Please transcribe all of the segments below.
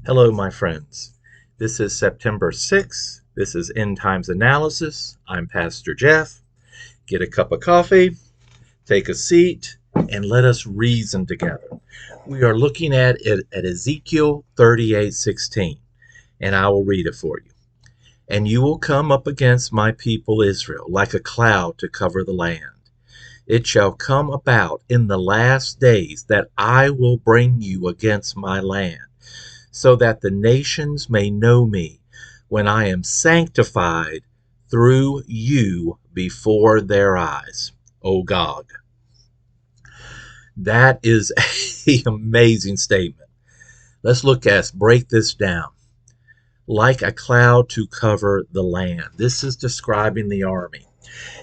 Hello, my friends. This is September 6th. This is End Times Analysis. I'm Pastor Jeff. Get a cup of coffee, take a seat, and let us reason together. We are looking at Ezekiel 38:16, and I will read it for you. And you will come up against my people Israel like a cloud to cover the land. It shall come about in the last days that I will bring you against my land, so that the nations may know me when I am sanctified through you before their eyes. O Gog. That is an amazing statement. Let's break this down. Like a cloud to cover the land. This is describing the army.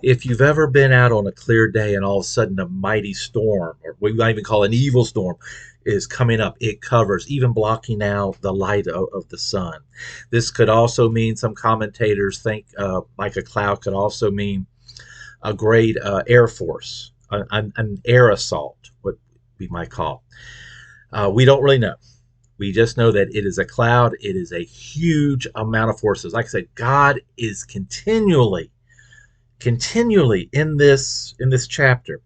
If you've ever been out on a clear day and all of a sudden a mighty storm, or we might even call it an evil storm, is coming up, it covers, even blocking out the light of the sun. This could also mean, some commentators think, like a cloud could also mean a great air force, an air assault, what we might call. We don't really know. We just know that it is a cloud. It is a huge amount of forces. Like I said, God is continually in this chapter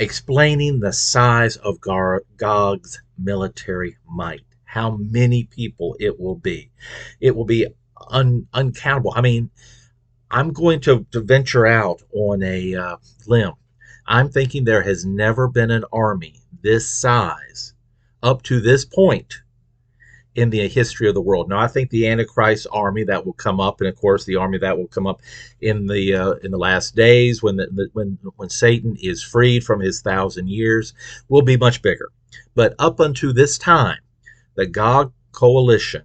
explaining the size of Gog's military might, how many people it will be. It will be uncountable. I mean, I'm going to venture out on a limb. I'm thinking there has never been an army this size up to this point in the history of the world. Now, I think the Antichrist army that will come up, and of course the army that will come up in the last days, when when Satan is freed from his 1,000 years, will be much bigger. But up until this time, the Gog coalition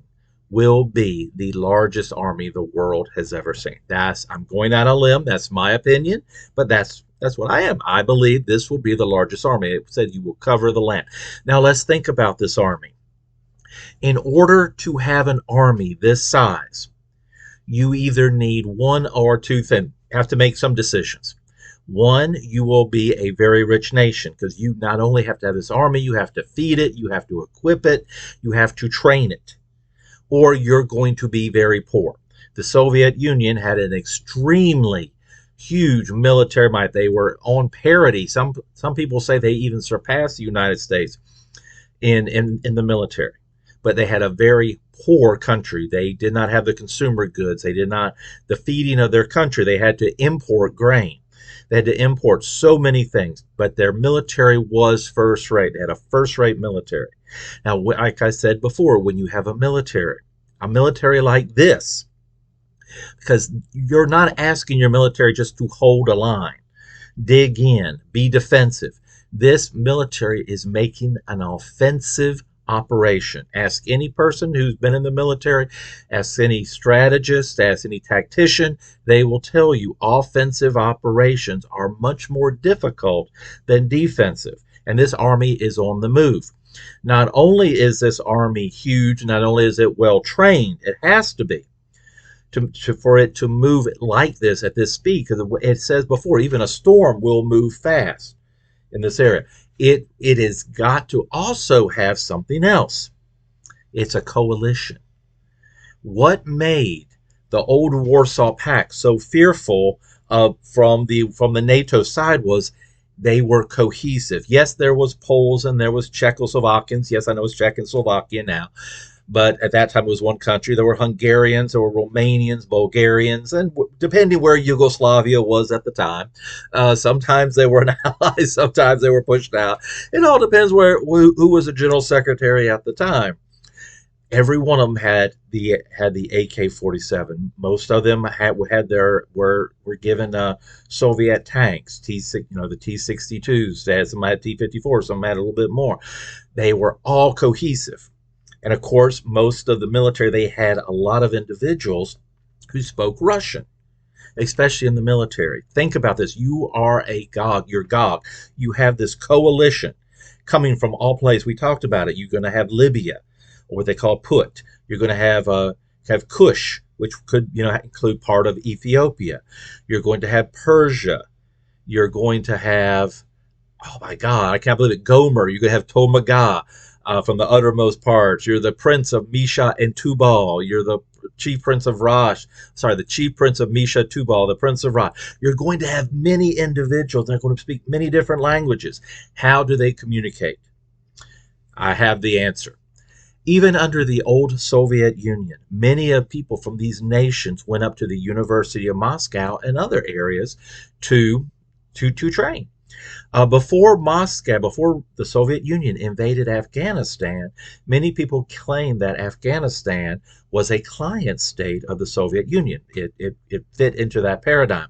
will be the largest army the world has ever seen. I'm going out on a limb. That's my opinion, but that's what I am. I believe this will be the largest army. It said you will cover the land. Now let's think about this army. In order to have an army this size, you either need one or two things. You have to make some decisions. One, you will be a very rich nation, because you not only have to have this army, you have to feed it, you have to equip it, you have to train it, or you're going to be very poor. The Soviet Union had an extremely huge military might. They were on parity. Some people say they even surpassed the United States in the military. But they had a very poor country. They did not have the consumer goods. They did not, the feeding of their country. They had to import grain. They had to import so many things, but their military was first rate. They had a first rate military. Now, like I said before, when you have a military like this, because you're not asking your military just to hold a line, dig in, be defensive. This military is making an offensive operation. Ask any person who's been in the military, ask any strategist, ask any tactician. They will tell you offensive operations are much more difficult than defensive. And this army is on the move. Not only is this army huge, not only is it well trained, it has to be for it to move like this at this speed, because it says before, even a storm will move fast in this area. It has got to also have something else. It's a coalition. What made the old Warsaw Pact so fearful from the NATO side was they were cohesive. Yes, there was Poles and there was Czechoslovakians. Yes, I know it's Czechoslovakia now. But at that time it was one country. There were Hungarians, there were Romanians, Bulgarians, and depending where Yugoslavia was at the time, sometimes they were an ally, sometimes they were pushed out. It all depends who was the general secretary at the time. Every one of them had the AK-47. Most of them were given Soviet tanks, the T-62s. They had some had T-54, some had a little bit more. They were all cohesive. And of course, most of the military, they had a lot of individuals who spoke Russian, especially in the military. Think about this. You are a Gog. You're Gog. You have this coalition coming from all places. We talked about it. You're going to have Libya, or what they call Put. You're going to have Kush, which could include part of Ethiopia. You're going to have Persia. You're going to have, oh my God, I can't believe it, Gomer. You're going to have Tomaga. from the uttermost parts. You're the prince of Mesha and Tubal. You're the chief prince of Rosh. Sorry, the chief prince of Mesha, Tubal, the prince of Rosh. You're going to have many individuals. They're going to speak many different languages. How do they communicate? I have the answer. Even under the old Soviet Union, many of people from these nations went up to the University of Moscow and other areas to to train. Before Moscow, before the Soviet Union invaded Afghanistan, many people claimed that Afghanistan was a client state of the Soviet Union. It fit into that paradigm.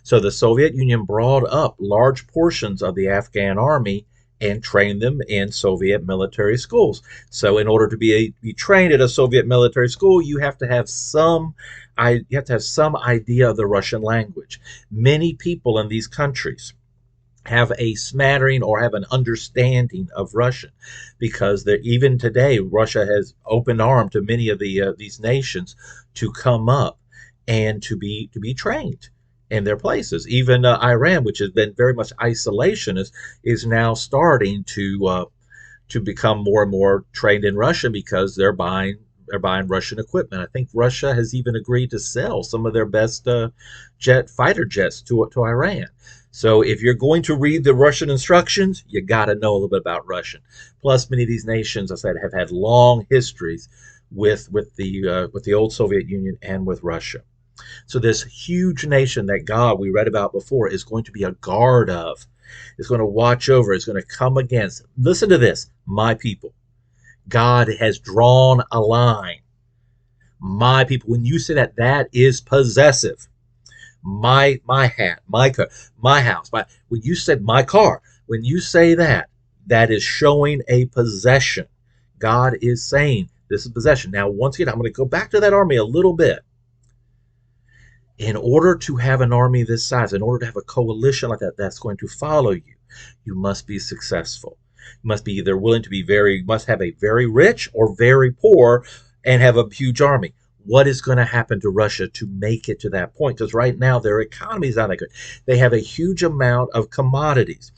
So the Soviet Union brought up large portions of the Afghan army and trained them in Soviet military schools. So in order to be trained at a Soviet military school, you have to have some idea of the Russian language. Many people in these countries have a smattering or have an understanding of Russian, because even today Russia has opened arm to many of these nations to come up and to be trained in their places. Even Iran, which has been very much isolationist, is now starting to become more and more trained in Russian because they're buying Russian equipment. I think Russia has even agreed to sell some of their best fighter jets to Iran. So if you're going to read the Russian instructions, you got to know a little bit about Russian. Plus, many of these nations, I said, have had long histories with the old Soviet Union and with Russia. So this huge nation that God we read about before is going to be a guard of, is going to watch over, is going to come against. Listen to this, my people. God has drawn a line. My people. When you say that, that is possessive. My hat, my car, my house. When you said my car, when you say that, that is showing a possession. God is saying this is possession. Now, once again, I'm going to go back to that army a little bit. In order to have an army this size, in order to have a coalition like that that's going to follow you, you must be successful. You must be either willing to be must have a very rich or very poor and have a huge army. What is going to happen to Russia to make it to that point? Because right now their economy is not that good. They have a huge amount of commodities.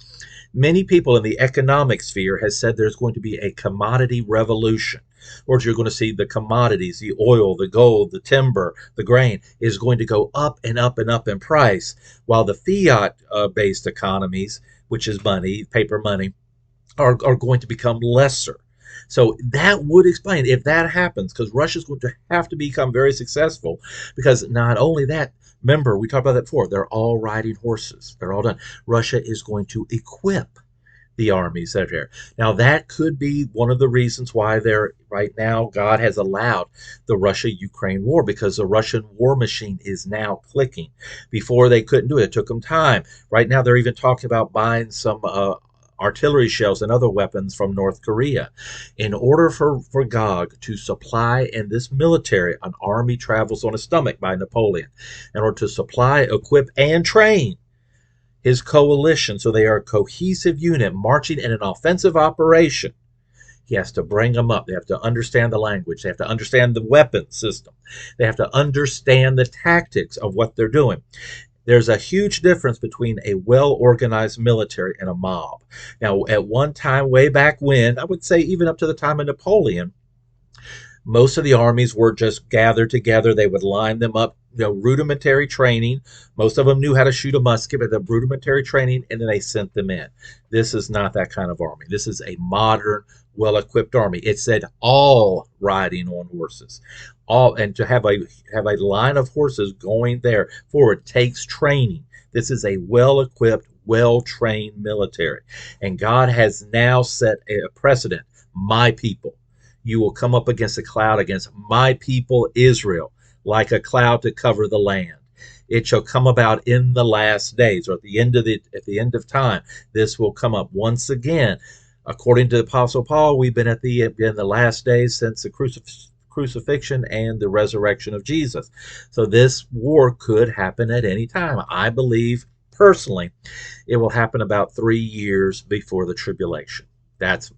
Many people in the economic sphere has said there's going to be a commodity revolution, or you're going to see the commodities, the oil, the gold, the timber, the grain is going to go up and up and up in price, while the fiat-based economies, which is money, paper money, are going to become lesser. So that would explain if that happens, because Russia's going to have to become very successful. Because not only that, remember, we talked about that before, they're all riding horses. They're all done. Russia is going to equip the armies that are there. Now, that could be one of the reasons why they're right now, God has allowed the Russia-Ukraine war, because the Russian war machine is now clicking. Before they couldn't do it. It took them time. Right now, they're even talking about buying some artillery shells and other weapons from North Korea. In order for Gog to supply, and this military, an army travels on a stomach by Napoleon, in order to supply, equip, and train his coalition so they are a cohesive unit marching in an offensive operation, he has to bring them up. They have to understand the language. They have to understand the weapon system. They have to understand the tactics of what they're doing. There's a huge difference between a well-organized military and a mob. Now, at one time, way back when, I would say even up to the time of Napoleon, most of the armies were just gathered together. They would line them up, rudimentary training. Most of them knew how to shoot a musket, but the rudimentary training, and then they sent them in. This is not that kind of army. This is a modern, well-equipped army. It said all riding on horses. And to have a line of horses going there forward takes training. This is a well-equipped, well-trained military. And God has now set a precedent. My people, you will come up against a cloud, against my people Israel, like a cloud to cover the land. It shall come about in the last days, or at the end of time. This will come up once again. According to the Apostle Paul, we've been in the last days since the crucifixion and the resurrection of Jesus. So this war could happen at any time. I believe personally it will happen about 3 years before the tribulation. That's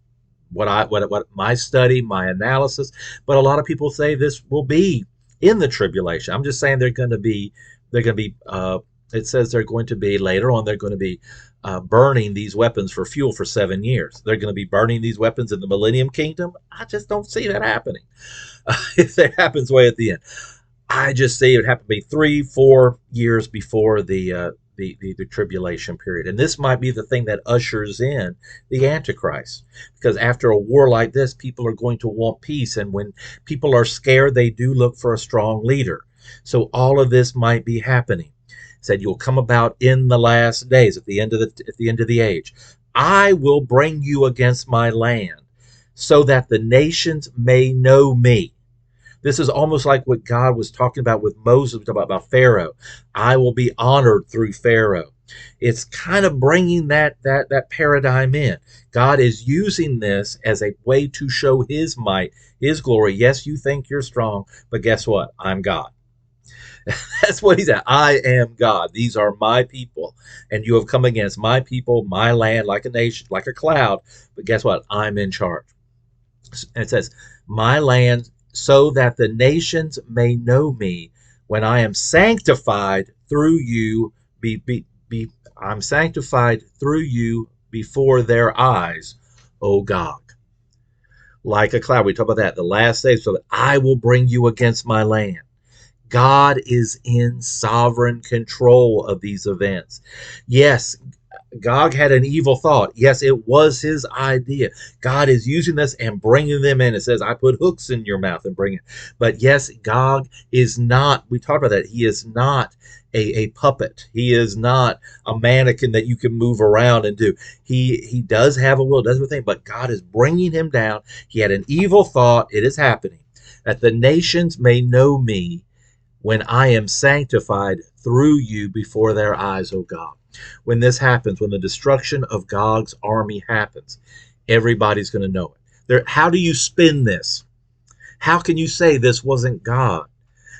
what my study, my analysis. But a lot of people say this will be in the tribulation. I'm just saying they're going to be It says they're going to be later on, they're going to be burning these weapons for fuel for 7 years. They're going to be burning these weapons in the Millennium Kingdom. I just don't see that happening. If that happens way at the end, I just see it happen to be 3-4 years before the tribulation period. And this might be the thing that ushers in the Antichrist. Because after a war like this, people are going to want peace. And when people are scared, they do look for a strong leader. So all of this might be happening. It said you'll come about in the last days, at the end of the age. I will bring you against my land, so that the nations may know me. This is almost like what God was talking about with Moses, about Pharaoh. I will be honored through Pharaoh. It's kind of bringing that paradigm in. God is using this as a way to show his might, his glory. Yes, you think you're strong, but guess what? I'm God. That's what he said. I am God. These are my people. And you have come against my people, my land, like a nation, like a cloud. But guess what? I'm in charge. And it says, my land, so that the nations may know me when I am sanctified through you. I'm sanctified through you before their eyes, O Gog. Like a cloud. We talk about that. The last days, so that I will bring you against my land. God is in sovereign control of these events. Yes, Gog had an evil thought. Yes, it was his idea. God is using this and bringing them in. It says, I put hooks in your mouth and bring it. But yes, Gog is not, we talked about that, he is not a puppet. He is not a mannequin that you can move around and do. He does have a will, does everything, but God is bringing him down. He had an evil thought. It is happening. That the nations may know me when I am sanctified through you before their eyes, O God. When this happens, when the destruction of Gog's army happens, everybody's going to know it. How do you spin this? How can you say this wasn't God?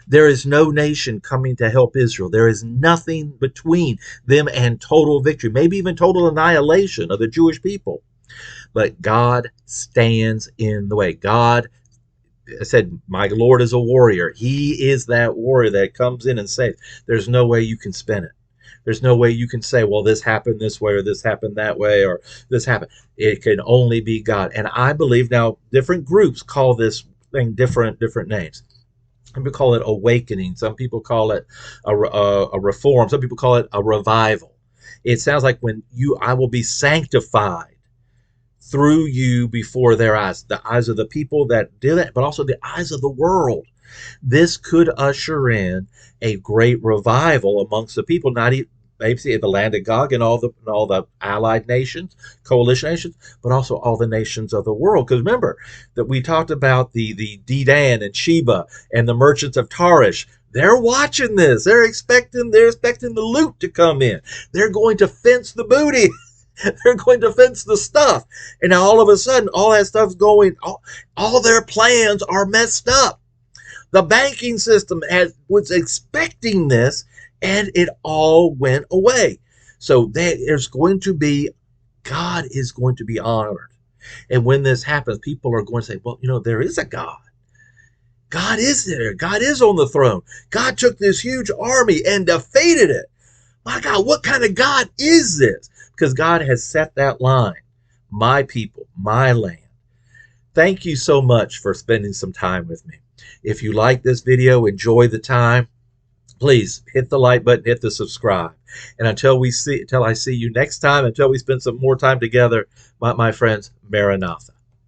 There is no nation coming to help Israel. There is nothing between them and total victory, maybe even total annihilation of the Jewish people. But God stands in the way. God said, my Lord is a warrior. He is that warrior that comes in and saves. There's no way you can spin it. There's no way you can say, well, this happened this way, or this happened that way, or this happened. It can only be God. And I believe now different groups call this thing different names. Some people call it awakening. Some people call it a reform. Some people call it a revival. It sounds like I will be sanctified through you before their eyes, the eyes of the people that did it, but also the eyes of the world. This could usher in a great revival amongst the people, not even maybe the land of Gog and all the allied nations, coalition nations, but also all the nations of the world. Because remember that we talked about the Dedan and Sheba and the merchants of Tarshish. They're watching this. They're expecting the loot to come in. They're going to fence the booty. They're going to fence the stuff. And now all of a sudden, all that stuff's going, all their plans are messed up. The banking system was expecting this, and it all went away. So there's going to be, God is going to be honored. And when this happens, people are going to say, well, there is a God. God is there. God is on the throne. God took this huge army and defeated it. My God, what kind of God is this? Because God has set that line. My people, my land. Thank you so much for spending some time with me. If you like this video, enjoy the time, please hit the like button, hit the subscribe. And until I see you next time, until we spend some more time together, my friends, Maranatha.